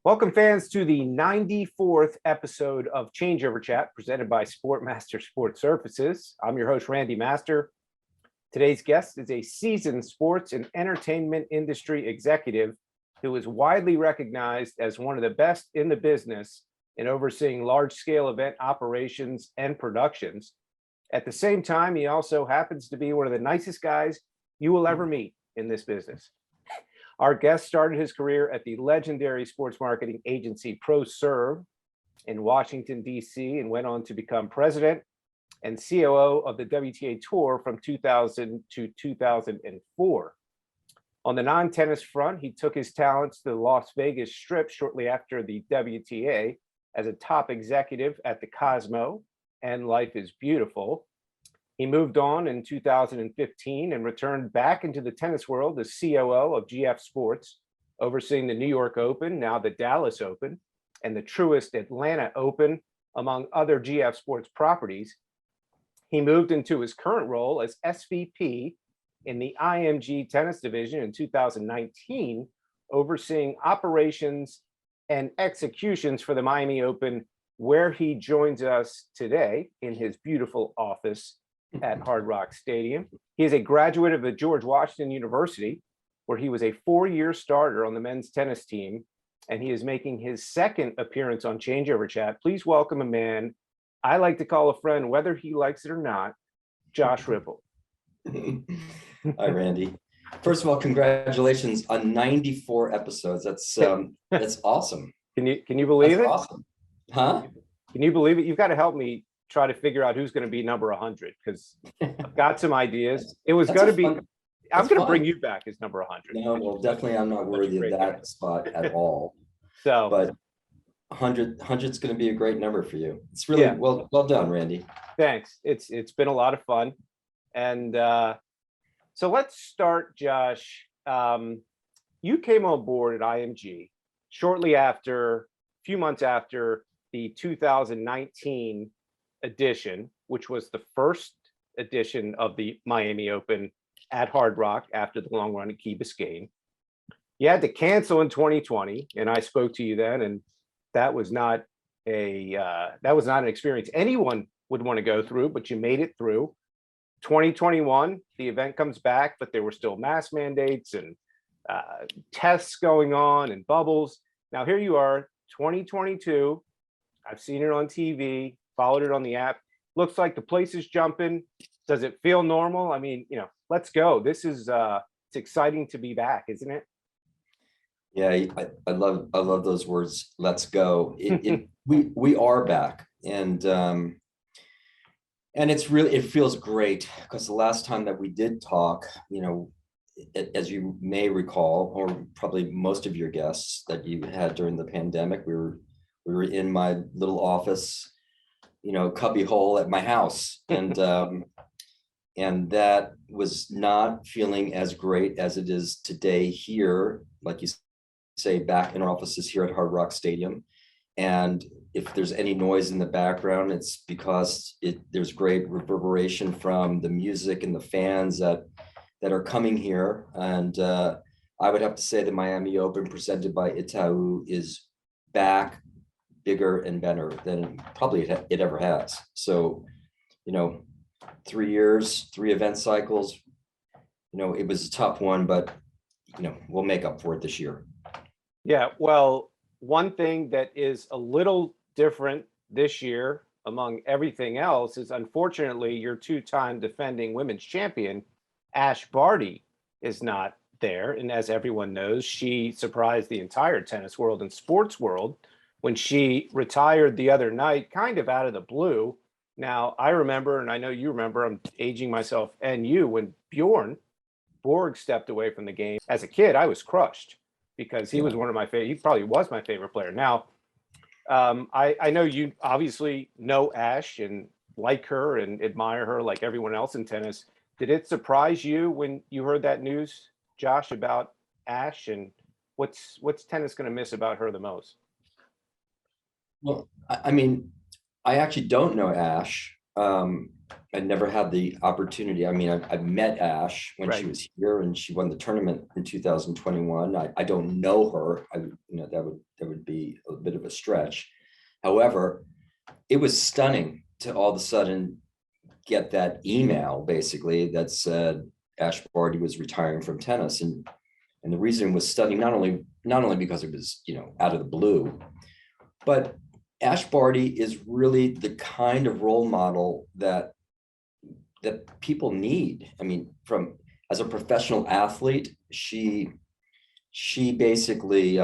Welcome, fans, to the 94th episode of Changeover Chat, presented by Sportmaster Sport Surfaces. I'm your host, Randy Master. Today's guest is a seasoned sports and entertainment industry executive who is widely recognized as one of the best in the business in overseeing large-scale event operations and productions. At the same time, he also happens to be one of the nicest guys you will ever meet in this business. Our guest started his career at the legendary sports marketing agency ProServe in Washington, D.C., and went on to become president and COO of the WTA Tour from 2000 to 2004. On the non-tennis front, he took his talents to the Las Vegas Strip shortly after the WTA as a top executive at the Cosmo and Life is Beautiful. He moved on in 2015 and returned back into the tennis world as COO of GF Sports, overseeing the New York Open, now the Dallas Open, and the Truist Atlanta Open, among other GF Sports properties. He moved into his current role as SVP in the IMG Tennis division in 2019, overseeing operations and executions for the Miami Open, where he joins us today in his beautiful office at Hard Rock Stadium. He is a graduate of the George Washington University, where he was a 4-year starter on the men's tennis team, and he is making his second appearance on Changeover Chat. Please welcome a man I like to call a friend, whether he likes it or not, Josh Ripple. Hi, Randy. First of all, congratulations on 94 episodes. That's awesome. Can you believe it? Awesome. Huh? Can you believe it? You've got to help me try to figure out who's going to be number 100, because I've got some ideas. It was going to be, I'm going to bring you back as number 100. No, well, definitely I'm not worthy of that spot at all. So, but 100's going to be a great number for you. It's really well done, Randy. Thanks. It's been a lot of fun. And so let's start, Josh. You came on board at IMG shortly after, a few months after the 2019 edition, which was the first edition of the Miami Open at Hard Rock after the long run at Key Biscayne. You had to cancel in 2020, and I spoke to you then, and that was not an experience anyone would want to go through, but you made it through. 2021, the event comes back, but there were still mask mandates and tests going on and bubbles. Now here you are, 2022. I've seen it on TV, followed it on the app. Looks like the place is jumping. Does it feel normal? I mean, let's go. This is it's exciting to be back, isn't it? Yeah, I love those words. Let's go. We are back, and it feels great, because the last time that we did talk, as you may recall, or probably most of your guests that you had during the pandemic, we were in my little office, cubby hole at my house, and and that was not feeling as great as it is today here, like you say, back in our offices here at Hard Rock Stadium. And if there's any noise in the background, it's because there's great reverberation from the music and the fans that are coming here. And I would have to say the Miami Open presented by Itaú is back, bigger and better than probably it ever has. So, 3 years, 3 event cycles, it was a tough one, but, we'll make up for it this year. Yeah, well, one thing that is a little different this year among everything else is, unfortunately, your 2-time defending women's champion, Ash Barty, is not there. And as everyone knows, she surprised the entire tennis world and sports world when she retired the other night, kind of out of the blue. Now, I remember, and I know you remember, I'm aging myself and you, when Bjorn Borg stepped away from the game. As a kid, I was crushed, because he was one of my favorite. He probably was my favorite player. Now, I know you obviously know Ash and like her and admire her like everyone else in tennis. Did it surprise you when you heard that news, Josh, about Ash, and what's tennis going to miss about her the most? Well, I mean, I actually don't know Ash. I never had the opportunity. I mean, I met Ash when she Right. was here, and she won the tournament in 2021. I don't know her. That would be a bit of a stretch. However, it was stunning to all of a sudden get that email basically that said Ash Barty was retiring from tennis, and the reason was stunning not only because it was out of the blue, but Ash Barty is really the kind of role model that people need. I mean, from as a professional athlete, she basically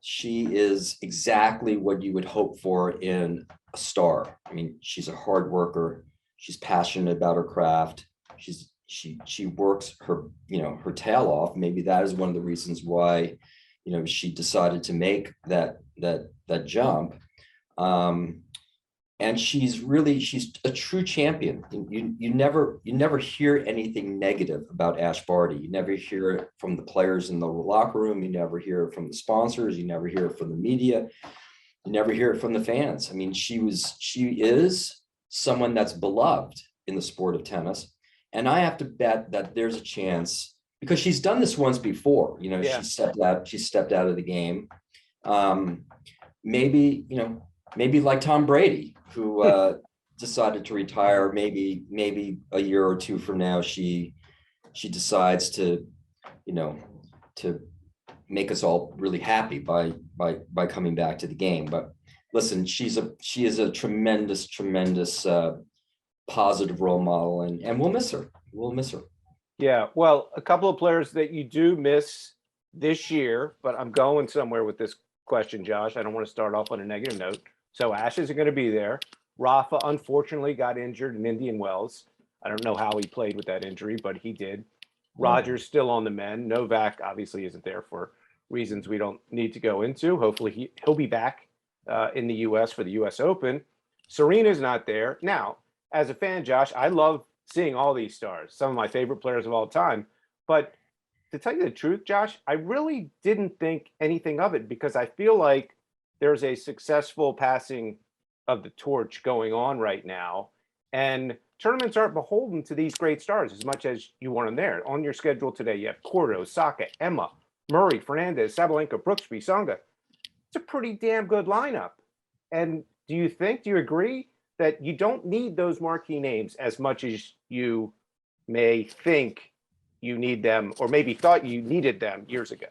she is exactly what you would hope for in a star. I mean, she's a hard worker. She's passionate about her craft. She works her her tail off. Maybe that is one of the reasons why she decided to make that jump. And she's a true champion. You never hear anything negative about Ash Barty. You never hear it from the players in the locker room. You never hear it from the sponsors. You never hear it from the media. You never hear it from the fans. I mean, she is someone that's beloved in the sport of tennis. And I have to bet that there's a chance, because she's done this once before. Yeah. She stepped out of the game. Maybe like Tom Brady, who decided to retire. Maybe a year or two from now, she decides to to make us all really happy by coming back to the game. But listen, she is a tremendous positive role model, and we'll miss her. Yeah. Well, a couple of players that you do miss this year, but I'm going somewhere with this question, Josh. I don't want to start off on a negative note. So Ash isn't going to be there. Rafa unfortunately got injured in Indian Wells. I don't know how he played with that injury, but he did. Roger's still on the mend. Novak obviously isn't there for reasons we don't need to go into. Hopefully he'll be back in the U.S. for the U.S. Open. Serena's not there. Now, as a fan, Josh, I love seeing all these stars, some of my favorite players of all time. But to tell you the truth, Josh, I really didn't think anything of it, because I feel like there's a successful passing of the torch going on right now. And tournaments aren't beholden to these great stars as much as you want them there. On your schedule today, you have Cordo, Saka, Emma, Murray, Fernandez, Sabalenka, Brooksby, Tsonga. It's a pretty damn good lineup. And do you agree that you don't need those marquee names as much as you may think you need them, or maybe thought you needed them years ago?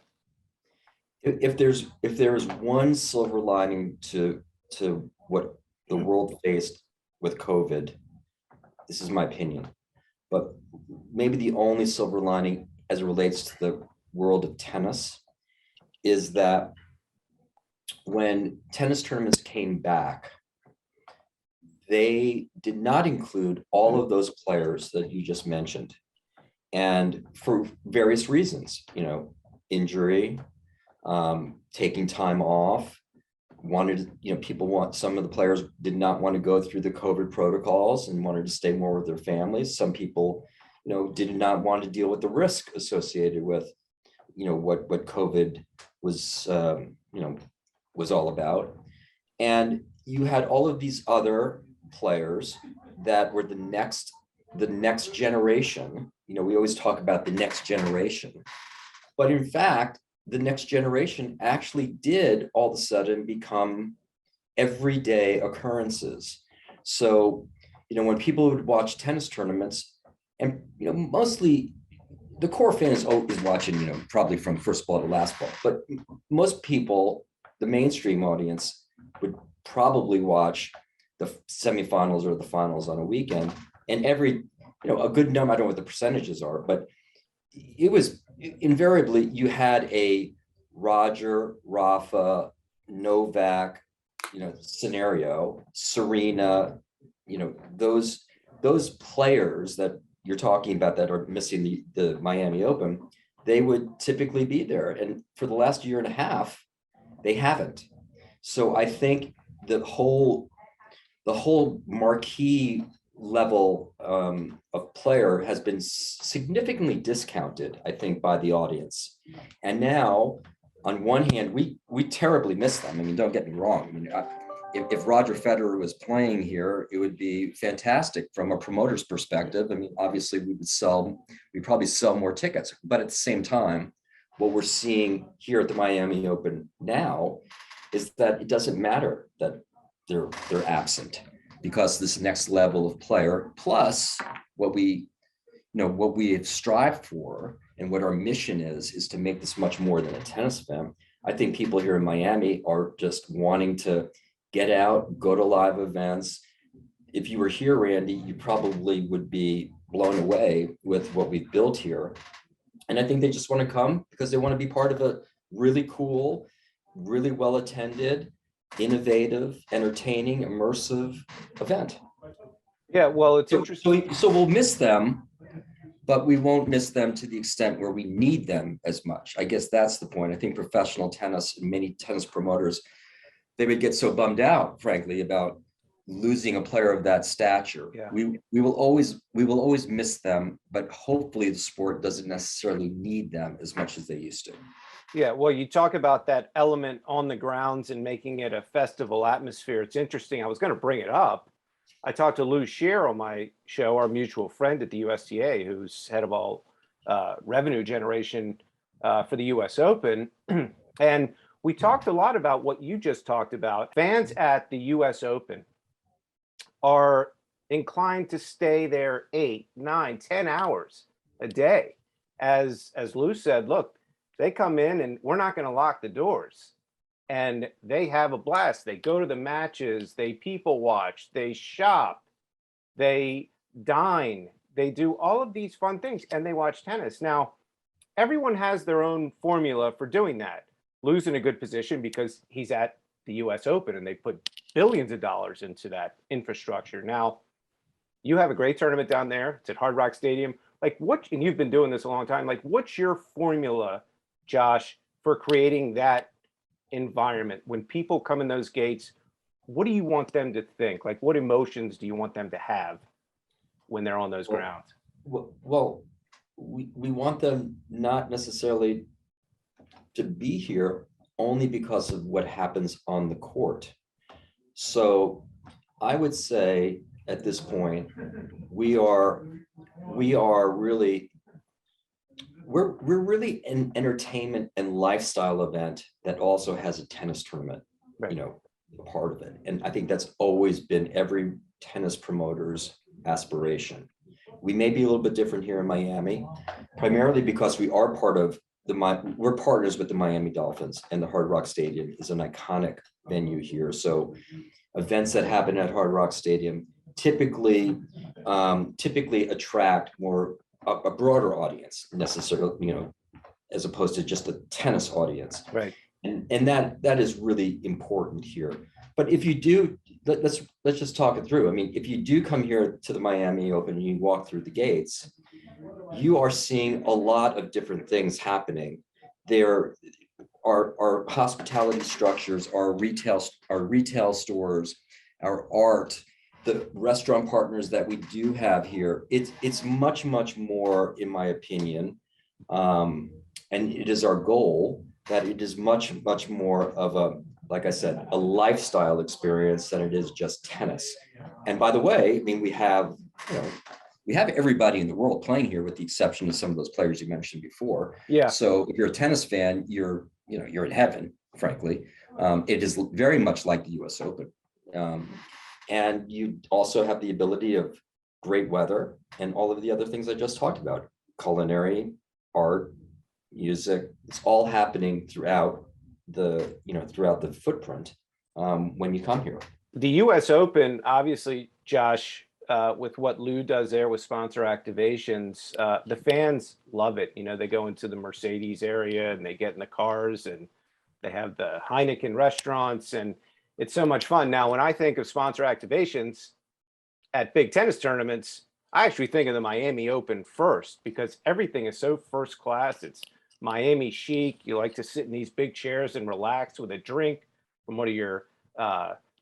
If there's one silver lining to what the world faced with COVID, this is my opinion, but maybe the only silver lining as it relates to the world of tennis is that when tennis tournaments came back, they did not include all of those players that you just mentioned, and for various reasons, injury, taking time off, some of the players did not want to go through the COVID protocols and wanted to stay more with their families. Some people, did not want to deal with the risk associated with, what COVID was, was all about. And you had all of these other players that were the next generation. We always talk about the next generation, but in fact, the next generation actually did all of a sudden become everyday occurrences. So, when people would watch tennis tournaments, and mostly the core fan is always watching, probably from first ball to last ball, but most people, the mainstream audience, would probably watch the semifinals or the finals on a weekend, and every, a good number, I don't know what the percentages are, but it was invariably you had a Roger, Rafa, Novak, scenario, Serena, those players that you're talking about that are missing the Miami Open, they would typically be there. And for the last year and a half, they haven't. So I think the whole marquee level of player has been significantly discounted, I think, by the audience. And now, on one hand, we terribly miss them. I mean, don't get me wrong. I mean, if Roger Federer was playing here, it would be fantastic from a promoter's perspective. I mean, obviously we'd probably sell more tickets, but at the same time, what we're seeing here at the Miami Open now is that it doesn't matter that they're absent, because this next level of player, plus what we have strived for and what our mission is to make this much more than a tennis event. I think people here in Miami are just wanting to get out, go to live events. If you were here, Randy, you probably would be blown away with what we've built here. And I think they just want to come because they want to be part of a really cool, really well-attended, innovative, entertaining, immersive event. Yeah, well, it's interesting. So we'll miss them, but we won't miss them to the extent where we need them as much. I guess that's the point. I think professional tennis and many tennis promoters, they would get so bummed out, frankly, about losing a player of that stature. Yeah. We will always miss them, but hopefully the sport doesn't necessarily need them as much as they used to. Yeah, well, you talk about that element on the grounds and making it a festival atmosphere. It's interesting. I was going to bring it up. I talked to Lou Shear on my show, our mutual friend at the USTA, who's head of all revenue generation for the US Open. And we talked a lot about what you just talked about. Fans at the US Open are inclined to stay there 8, 9, 10 hours a day. As Lou said, look, they come in and we're not going to lock the doors. And they have a blast. They go to the matches, they people watch, they shop, they dine, they do all of these fun things, and they watch tennis. Now, everyone has their own formula for doing that. Lou's in a good position because he's at the US Open and they put billions of dollars into that infrastructure. Now, you have a great tournament down there. It's at Hard Rock Stadium. Like, and you've been doing this a long time. Like, what's your formula, Josh, for creating that environment? When people come in those gates, what do you want them to think? Like, what emotions do you want them to have when they're on those grounds? Well, we want them not necessarily to be here only because of what happens on the court. So I would say at this point, we're really an entertainment and lifestyle event that also has a tennis tournament, Right. A part of it. And I think that's always been every tennis promoter's aspiration. We may be a little bit different here in Miami, primarily because we're partners with the Miami Dolphins, and the Hard Rock Stadium is an iconic venue here. So events that happen at Hard Rock Stadium typically attract a broader audience necessarily, as opposed to just a tennis audience. Right. And that is really important here. But if you do, let's just talk it through. I mean, if you do come here to the Miami Open and you walk through the gates, you are seeing a lot of different things happening. There are hospitality structures, our retail stores, our art, the restaurant partners that we do have here. It's much more, in my opinion, and it is our goal that it is much more of a, like I said, a lifestyle experience than it is just tennis. And by the way, I mean, we have everybody in the world playing here, with the exception of some of those players you mentioned before. Yeah. So if you're a tennis fan, you're in heaven, frankly. It is very much like the US Open. And you also have the ability of great weather and all of the other things I just talked about: culinary, art, music. It's all happening throughout the footprint when you come here. The US Open, obviously, Josh, with what Lou does there with sponsor activations, the fans love it. They go into the Mercedes area and they get in the cars and they have the Heineken restaurants, and it's so much fun. Now, when I think of sponsor activations at big tennis tournaments, I actually think of the Miami Open first, because everything is so first class. It's Miami chic. You like to sit in these big chairs and relax with a drink from one of your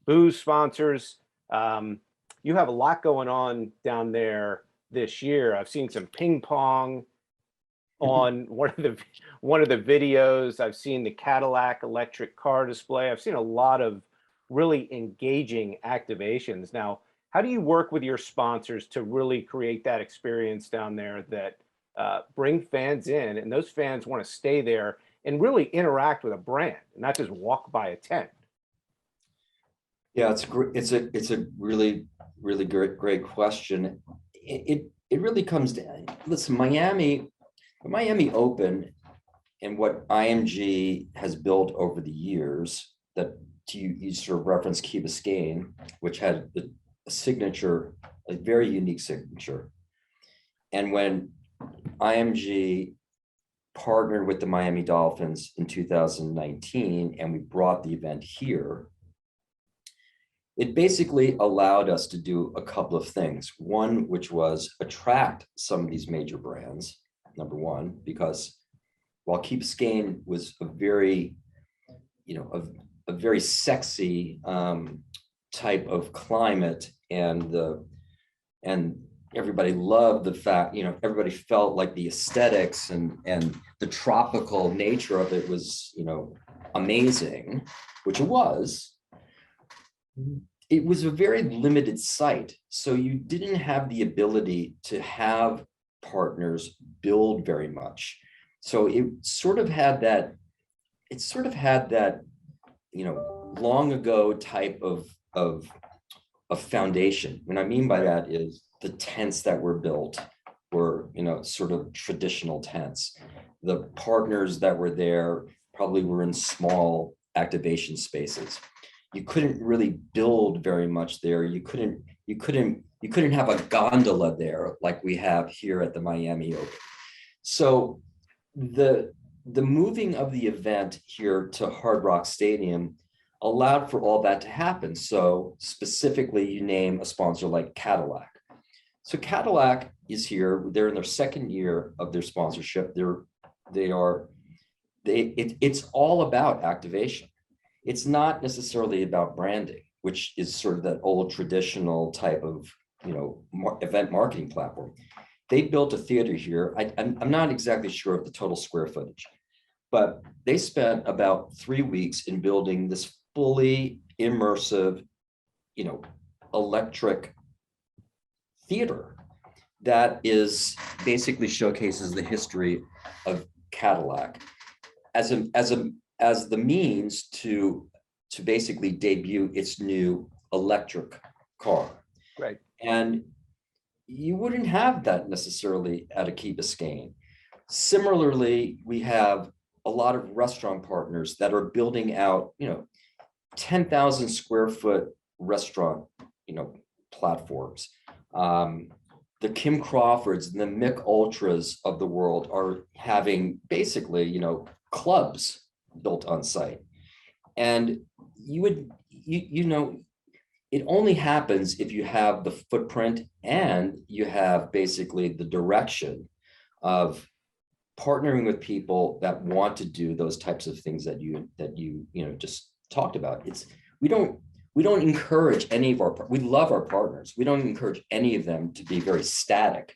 booze sponsors. You have a lot going on down there this year. I've seen some ping pong on one of the videos. I've seen the Cadillac electric car display. I've seen a lot of really engaging activations. Now, how do you work with your sponsors to really create that experience down there that bring fans in, and those fans want to stay there and really interact with a brand, and not just walk by a tent? Yeah, it's a really great question. It really comes down. Listen, the Miami Open and what IMG has built over the years, that you sort of reference Key Biscayne, which had a signature, a very unique signature. And when IMG partnered with the Miami Dolphins in 2019, and we brought the event here, it basically allowed us to do a couple of things. One, which was attract some of these major brands, number one, because while Key Biscayne was a very, a very sexy type of climate, and everybody loved the fact, everybody felt like the aesthetics and the tropical nature of it was, amazing, which it was. It was a very limited site, so you didn't have the ability to have partners build very much. So it sort of had that, long ago type of foundation. What I mean by that is the tents that were built were, sort of traditional tents. The partners that were there probably were in small activation spaces. You couldn't really build very much there. You couldn't have a gondola there like we have here at the Miami Open. So the moving of the event here to Hard Rock Stadium allowed for all that to happen. So specifically, you name a sponsor like Cadillac. So Cadillac is here. They're in their second year of their sponsorship. It's all about activation. It's not necessarily about branding, which is sort of that old traditional type of, event marketing platform. They built a theater here. I'm not exactly sure of the total square footage, but they spent about 3 weeks in building this fully immersive, electric theater that is basically showcases the history of Cadillac as the means to basically debut its new electric car. Right. And you wouldn't have that necessarily at a Key Biscayne. Similarly, we have a lot of restaurant partners that are building out, 10,000 square foot restaurant, platforms. The Kim Crawfords and the Mick Ultras of the world are having basically, clubs built on site. And it only happens if you have the footprint and you have basically the direction of partnering with people that want to do those types of things that you just talked about. We don't encourage any of we love our partners. We don't encourage any of them to be very static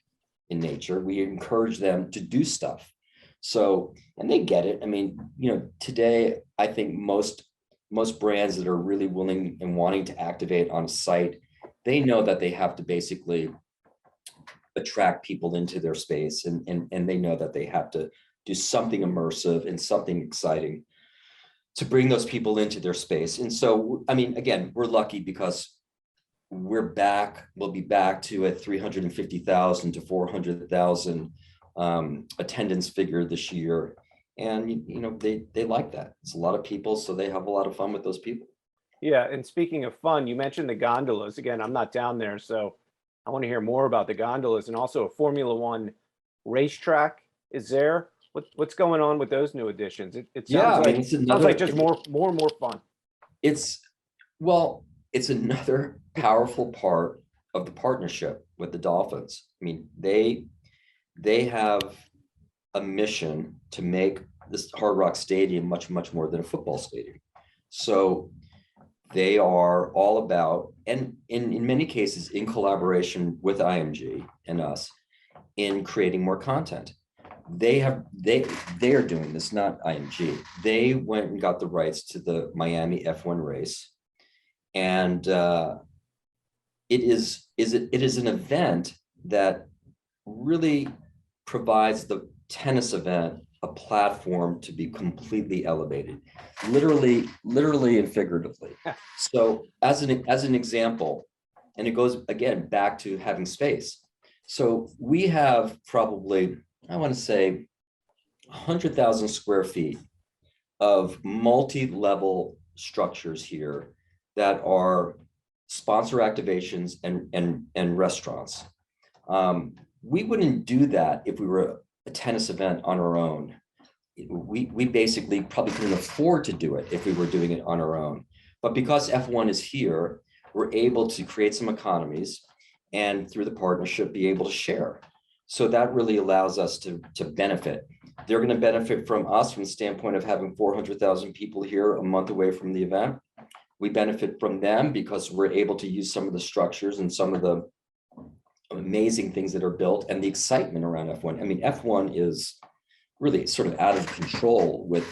in nature. We encourage them to do stuff. So, and they get it. I mean, today, I think most brands that are really willing and wanting to activate on a site, they know that they have to basically attract people into their space, and they know that they have to do something immersive and something exciting to bring those people into their space. And so, I mean, again, we're lucky because we'll be back to a 350,000 to 400,000 attendance figure this year. And, they like that. It's a lot of people, so they have a lot of fun with those people. Yeah. And speaking of fun, you mentioned the gondolas. Again, I'm not down there, so I want to hear more about the gondolas, and also a Formula One racetrack is there. What's going on with those new additions? It sounds like sounds like just more and more fun. It's another powerful part of the partnership with the Dolphins. I mean, they have a mission to make this Hard Rock Stadium much more than a football stadium. So they are all about, and in many cases in collaboration with IMG and us, in creating more content. They are doing this, not IMG. They went and got the rights to the Miami F1 race. And it is an event that really provides the tennis event a platform to be completely elevated, literally and figuratively. So as an example, and it goes again back to having space. So we have probably, I want to say, 100,000 square feet of multi-level structures here that are sponsor activations and restaurants. We wouldn't do that if we were a tennis event on our own. We basically probably couldn't afford to do it if we were doing it on our own. But because F1 is here, we're able to create some economies and through the partnership be able to share. So that really allows us to benefit. They're going to benefit from us from the standpoint of having 400,000 people here a month away from the event. We benefit from them because we're able to use some of the structures and some of the amazing things that are built and the excitement around F1. I mean, F1 is really sort of out of control with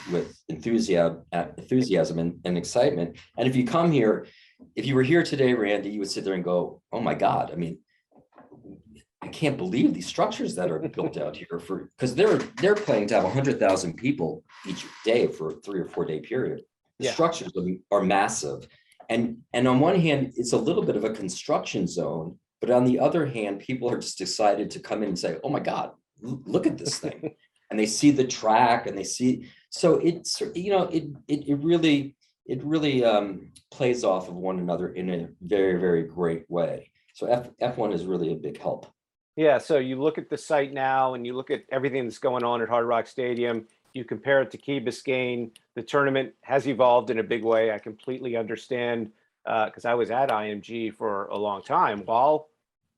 enthusiasm and excitement. And if you come here, if you were here today, Randy, you would sit there and go, oh my God, I mean, I can't believe these structures that are built out here because they're planning to have 100,000 people each day for a 3 or 4 day period. The structures are massive. And on one hand, it's a little bit of a construction zone, but on the other hand, people are just excited to come in and say, oh my God, look at this thing. And they see the track and they see, so it's, it really plays off of one another in a very, very great way. So F1 is really a big help. Yeah, so you look at the site now and you look at everything that's going on at Hard Rock Stadium, you compare it to Key Biscayne, the tournament has evolved in a big way. I completely understand because I was at IMG for a long time while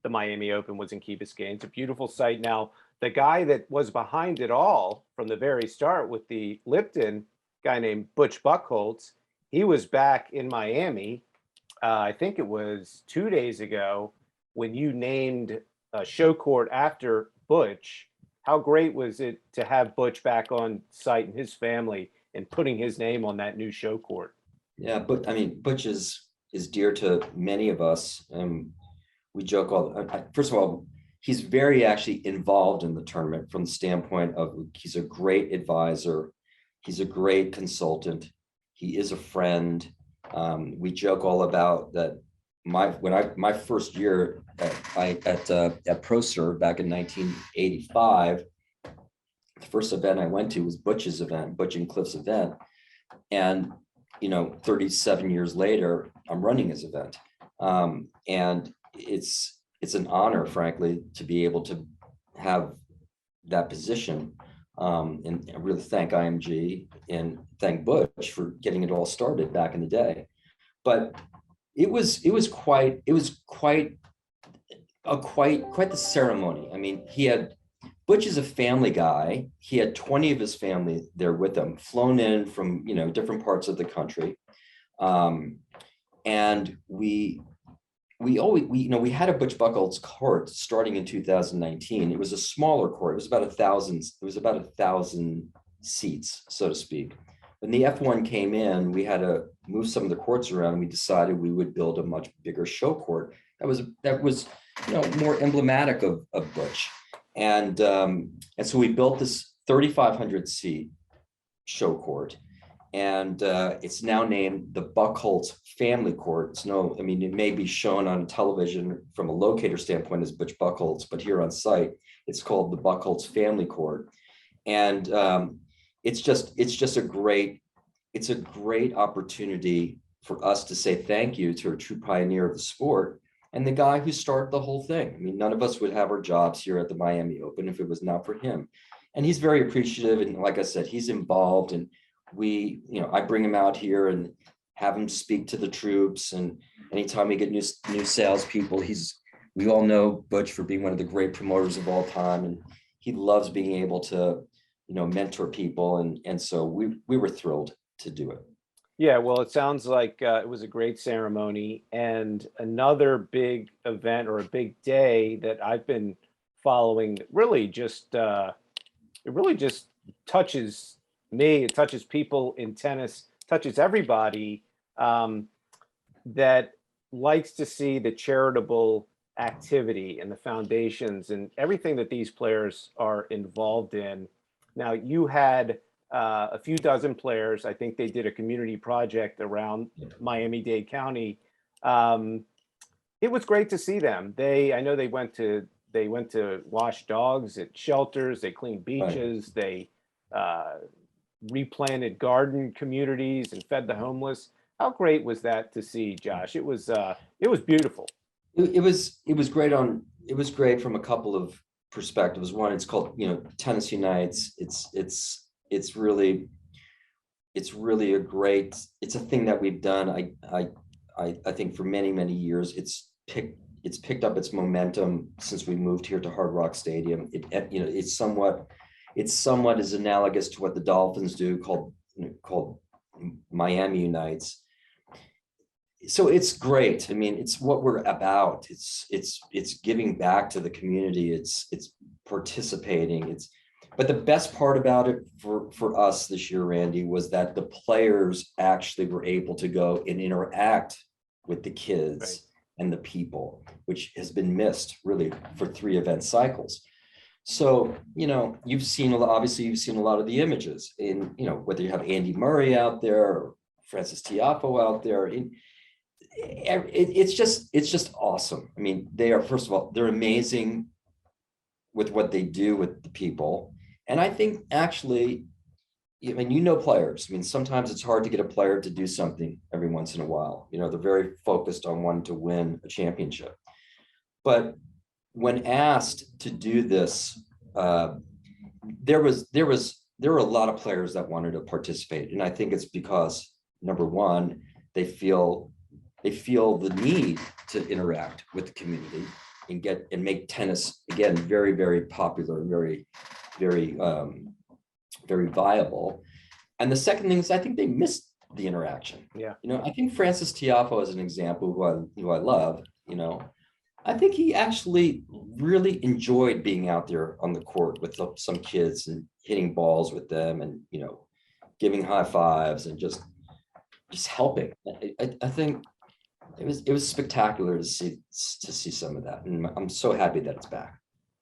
the Miami Open was in Key Biscayne. It's a beautiful site now. The guy that was behind it all from the very start with the Lipton guy named Butch Buchholz, he was back in Miami. I think it was 2 days ago when you named a show court after Butch. How great was it to have Butch back on site and his family and putting his name on that new show court? Yeah, but I mean, Butch is dear to many of us. We joke first of all, he's very actually involved in the tournament from the standpoint of he's a great advisor. He's a great consultant. He is a friend. We joke all about that. My first year at ProServe back in 1985, the first event I went to was Butch's event, Butch and Cliff's event. And, 37 years later, I'm running his event. And it's an honor, frankly, to be able to have that position. And I really thank IMG and thank Butch for getting it all started back in the day. But it was quite the ceremony. I mean, Butch is a family guy. He had 20 of his family there with him, flown in from different parts of the country, and we had a Butch Buchholz court starting in 2019. It was a smaller court. It was about 1,000. It was about 1,000 seats, so to speak. When the F1 came in, we had to move some of the courts around, and we decided we would build a much bigger show court. That was more emblematic of Butch. And so we built this 3,500 seat show court, and it's now named the Buchholz Family Court. It may be shown on television from a locator standpoint as Butch Buchholz, but here on site, it's called the Buchholz Family Court. And it's just a great opportunity for us to say thank you to a true pioneer of the sport and the guy who started the whole thing. I mean, none of us would have our jobs here at the Miami Open if it was not for him. And he's very appreciative. And like I said, he's involved, and I bring him out here and have him speak to the troops. And anytime we get new salespeople, we all know Butch for being one of the great promoters of all time. And he loves being able to, mentor people. And so we were thrilled to do it. Yeah, well, it sounds like it was a great ceremony, and another big event or a big day that I've been following that really just touches me. It touches people in tennis, touches everybody. that likes to see the charitable activity and the foundations and everything that these players are involved in. Now, you had a few dozen players. I think they did a community project around Miami-Dade County. It was great to see them. I know they went to wash dogs at shelters. They cleaned beaches. They replanted garden communities and fed the homeless. How great was that to see, Josh? It was beautiful. It was great it was great from a couple of perspectives. One, it's called, Tennis Unites. It's really it's a thing that we've done. I think for many, many years. It's picked up its momentum since we moved here to Hard Rock Stadium. It's somewhat is analogous to what the Dolphins do, called Miami Unites. So it's great. I mean, it's what we're about. It's giving back to the community. It's participating. But the best part about it for us this year, Randy, was that the players actually were able to go and interact with the kids and the people, which has been missed really for 3 event cycles. So, you've seen a lot of the images in, whether you have Andy Murray out there or Frances Tiafoe out there. It's just awesome. I mean, first of all, they're amazing with what they do with the people. And I think actually, players. I mean, sometimes it's hard to get a player to do something every once in a while. They're very focused on wanting to win a championship. But when asked to do this, there were a lot of players that wanted to participate. And I think it's because, number one, they feel the need to interact with the community and make tennis, again, very, very popular and very, very, very viable. And the second thing is, I think they missed the interaction. Yeah. I think Frances Tiafoe is an example who I love. I think he actually really enjoyed being out there on the court with some kids and hitting balls with them and, giving high fives and just helping. I think it was spectacular to see some of that. And I'm so happy that it's back.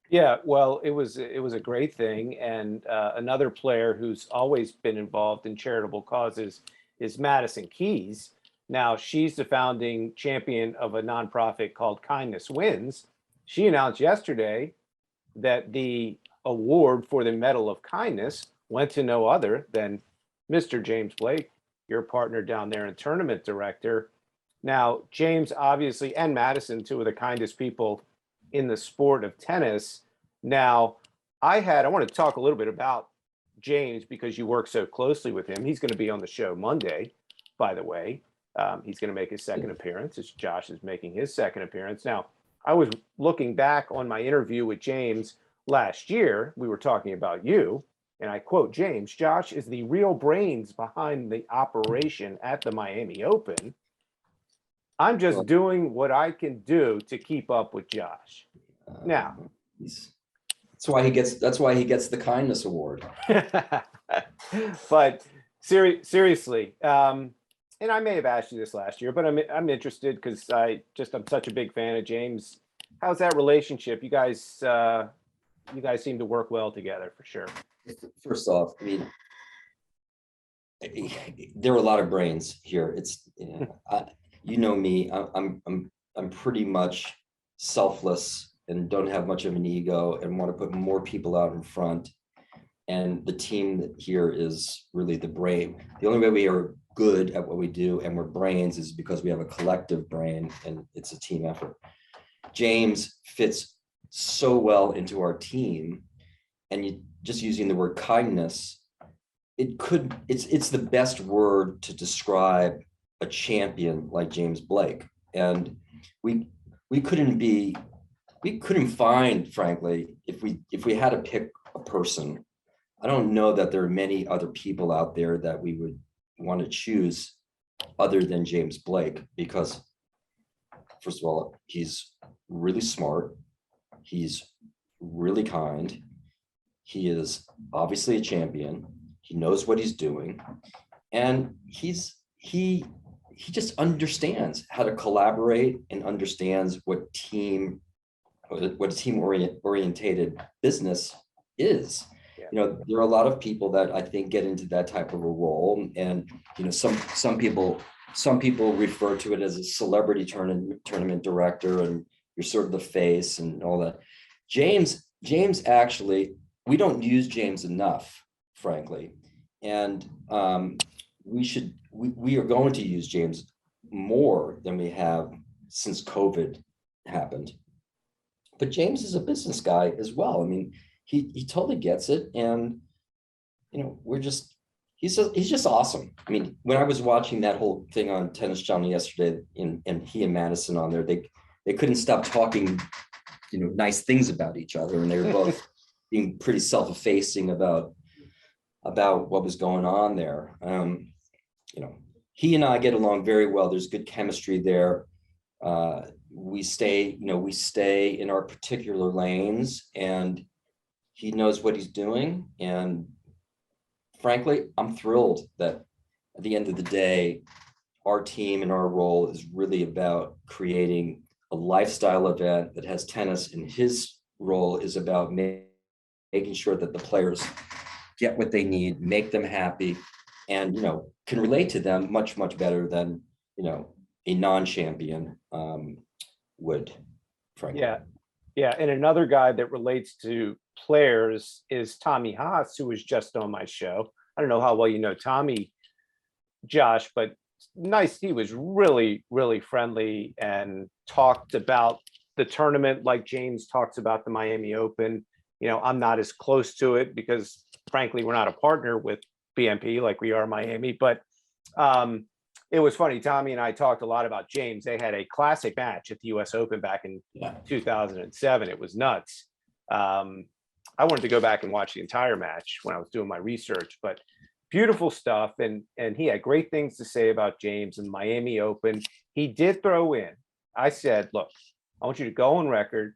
Yeah, well, it was a great thing. And another player who's always been involved in charitable causes is Madison Keys. Now, she's the founding champion of a nonprofit called Kindness Wins. She announced yesterday that the award for the Medal of Kindness went to no other than Mr. James Blake, your partner down there and tournament director. Now, James, obviously, and Madison, 2 of the kindest people in the sport of tennis. Now, I want to talk a little bit about James because you work so closely with him. He's going to be on the show Monday, by the way. He's going to make his second appearance as Josh is making his second appearance. Now, I was looking back on my interview with James last year. We were talking about you, and I quote James, "Josh is the real brains behind the operation at the Miami Open. I'm just doing what I can do to keep up with Josh." Now, that's why he gets the kindness award. But seriously, and I may have asked you this last year, but I'm interested because I'm such a big fan of James. How's that relationship? You guys seem to work well together for sure. First off, I mean, there are a lot of brains here. It's me. I'm pretty much selfless and don't have much of an ego and want to put more people out in front. And the team here is really the brain. The only way we are good at what we do and we're brains is because we have a collective brain and it's a team effort. James fits so well into our team, and you just using the word kindness, it's the best word to describe a champion like James Blake. And we couldn't find, frankly, if we had to pick a person, I don't know that there are many other people out there that we would want to choose other than James Blake, because first of all, he's really smart. He's really kind. He is obviously a champion. He knows what he's doing. And he he just understands how to collaborate and understands what a team orientated business is. Yeah. There are a lot of people that I think get into that type of a role, and some people refer to it as a celebrity tournament director, and you're sort of the face and all that. James actually, we don't use James enough, frankly, and we are going to use James more than we have since COVID happened. But James is a business guy as well. I mean, he totally gets it, and he's just awesome. I mean, when I was watching that whole thing on Tennis Channel yesterday, and he and Madison on there, they couldn't stop talking, nice things about each other, and they were both being pretty self-effacing about what was going on there. He and I get along very well. There's good chemistry there. We stay in our particular lanes, and he knows what he's doing. And frankly, I'm thrilled that at the end of the day, our team and our role is really about creating a lifestyle event that has tennis, and his role is about making sure that the players get what they need, make them happy, and can relate to them much better than a non-champion would, frankly. Yeah. And another guy that relates to players is Tommy Haas, who was just on my show. I don't know how well you know Tommy, Josh, but nice. He was really, really friendly and talked about the tournament like James talks about the Miami Open. I'm not as close to it because, frankly, we're not a partner with BNP like we are Miami. But it was funny. Tommy and I talked a lot about James. They had a classic match at the U.S. Open back in 2007. It was nuts. I wanted to go back and watch the entire match when I was doing my research, but beautiful stuff. And he had great things to say about James and Miami Open. He did throw in. I said, look, I want you to go on record.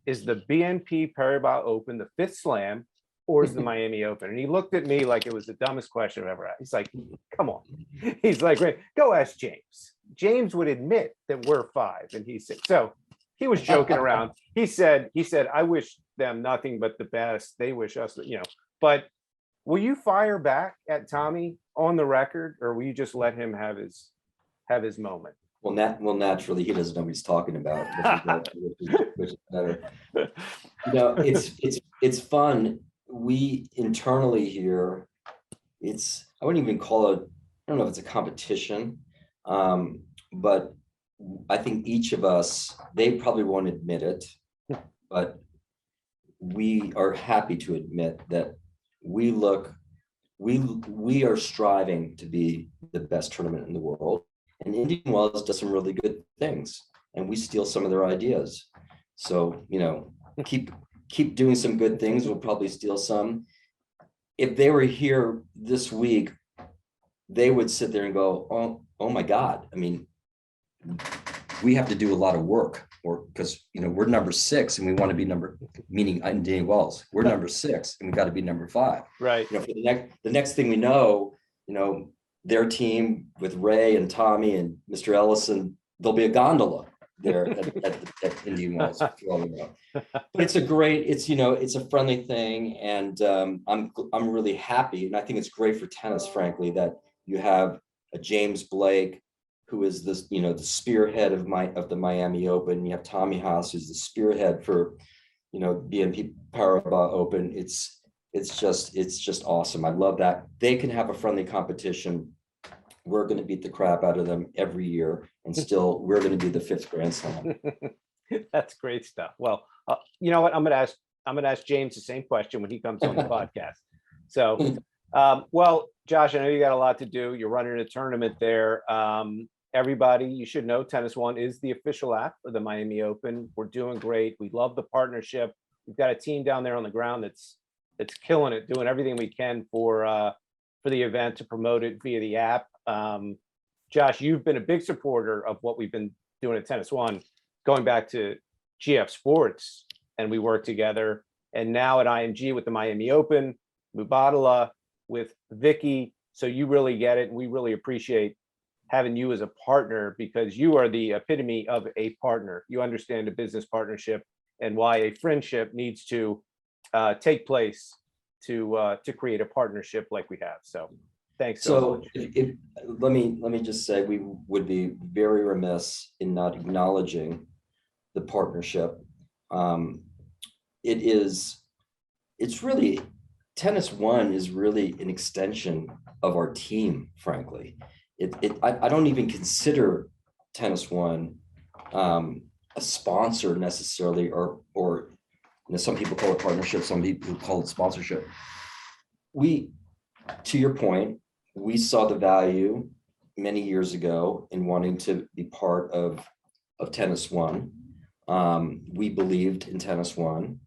Is the BNP Paribas Open the fifth slam, or is the Miami Open? And he looked at me like it was the dumbest question I've ever asked. He's like, come on. He's like, great, go ask James. James would admit that we're five. And he said, so he was joking around. He said, I wish them nothing but the best. They wish us, but will you fire back at Tommy on the record, or will you just let him have his moment? Well, naturally, he doesn't know what he's talking about, which is better. It's fun. We internally here, I wouldn't even call it, I don't know if it's a competition, but I think each of us, they probably won't admit it, but we are happy to admit that we are striving to be the best tournament in the world. And Indian Wells does some really good things, and we steal some of their ideas. So, keep doing some good things. We'll probably steal some. If they were here this week, they would sit there and go, oh my God. I mean, we have to do a lot of work, because we're number 6 and we want to be meaning Indian Wells. We're number 6 and we got to be number 5. Right. For the next thing we know, their team with Ray and Tommy and Mr. Ellison, there'll be a gondola there at Indian Wells. But it's a friendly thing, and I'm really happy, and I think it's great for tennis, frankly, that you have a James Blake, who is this, the spearhead of the Miami Open. You have Tommy Haas, who's the spearhead for, BNP Paribas Open. It's just awesome. I love that they can have a friendly competition. We're going to beat the crap out of them every year, and still we're going to be the 5th Grand Slam. That's great stuff. Well, you know what? I'm going to ask James the same question when he comes on the podcast. So, well, Josh, I know you got a lot to do. You're running a tournament there. Everybody, you should know TennisONE is the official app of the Miami Open. We're doing great. We love the partnership. We've got a team down there on the ground that's killing it, doing everything we can for the event to promote it via the app. Josh, you've been a big supporter of what we've been doing at TennisONE, going back to GF Sports, and we work together. And now at IMG with the Miami Open, Mubadala with Vicky. So you really get it, and we really appreciate having you as a partner, because you are the epitome of a partner. You understand a business partnership and why a friendship needs to take place to create a partnership like we have. So thanks so So much. let me just say, we would be very remiss in not acknowledging the partnership. It's really, TennisONE is really an extension of our team, frankly. I don't even consider TennisONE a sponsor necessarily, or some people call it partnership, some people call it sponsorship. To your point, we saw the value many years ago in wanting to be part of TennisONE. We believed in TennisONE.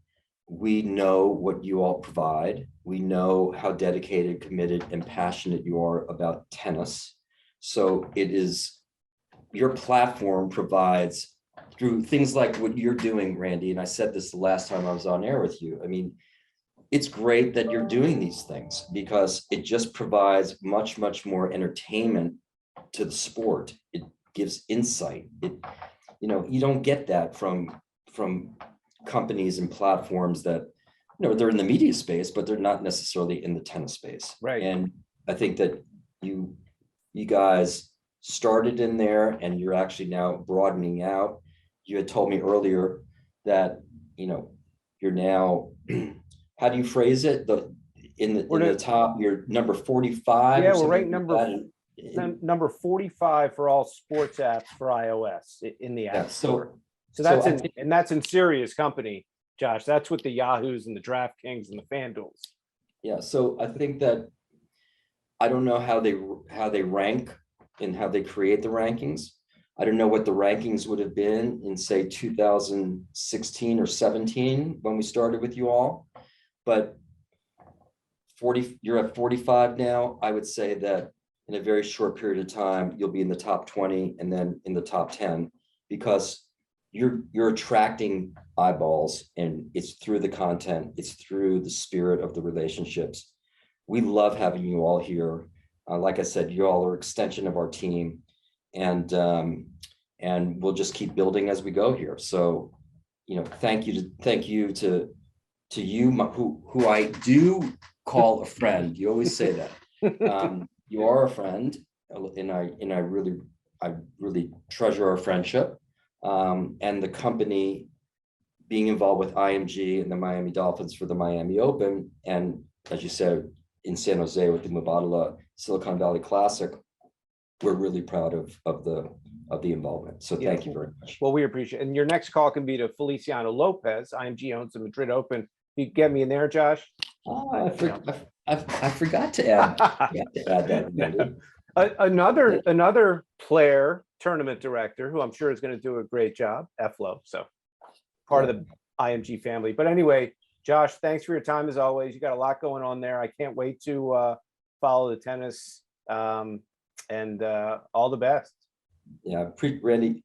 We know what you all provide. We know how dedicated, committed, and passionate you are about tennis. So your platform provides, through things like what you're doing, Randy, and I said this the last time I was on air with you. I mean, it's great that you're doing these things because it just provides much, much more entertainment to the sport. It gives insight. You don't get that from companies and platforms that, they're in the media space, but they're not necessarily in the tennis space. Right. And I think that you guys started in there, and you're actually now broadening out. You had told me earlier that, you're now, how do you phrase it? In the top, you're number 45. Yeah, we're ranked number 45 for all sports apps for iOS in the App Store. So that's in serious company, Josh. That's with the Yahoos and the DraftKings and the FanDuels. Yeah, so I think that, I don't know how they rank and how they create the rankings. I don't know what the rankings would have been in, say, 2016 or 17 when we started with you all, but you're at 45 now. I would say that in a very short period of time, you'll be in the top 20 and then in the top 10, because you're attracting eyeballs, and it's through the content, it's through the spirit of the relationships. We love having you all here. Like I said, you all are an extension of our team, and we'll just keep building as we go here. So, thank you to you, who I do call a friend. You always say that. You are a friend, and I really treasure our friendship. And the company being involved with IMG and the Miami Dolphins for the Miami Open, and as you said, in San Jose with the Mubadala Silicon Valley Classic, we're really proud of the involvement. So thank you very much. Well, we appreciate it. And your next call can be to Feliciano Lopez. IMG owns the Madrid Open. You get me in there, Josh? Oh, I forgot to add that. Another player, tournament director, who I'm sure is going to do a great job, Flo. So part of the IMG family. But anyway, Josh, thanks for your time as always. You got a lot going on there. I can't wait to follow the tennis, and all the best. Yeah, Randy,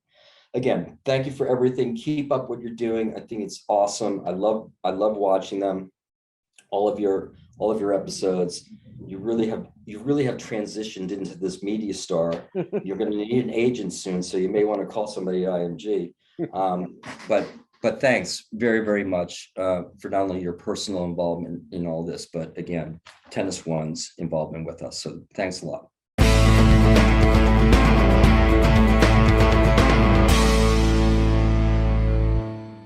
again, thank you for everything. Keep up what you're doing. I think it's awesome. I love watching them. All of your episodes. You really have transitioned into this media star. You're going to need an agent soon, so you may want to call somebody at IMG. But thanks very, very much for not only your personal involvement in all this, but again, TennisONE's involvement with us. So thanks a lot.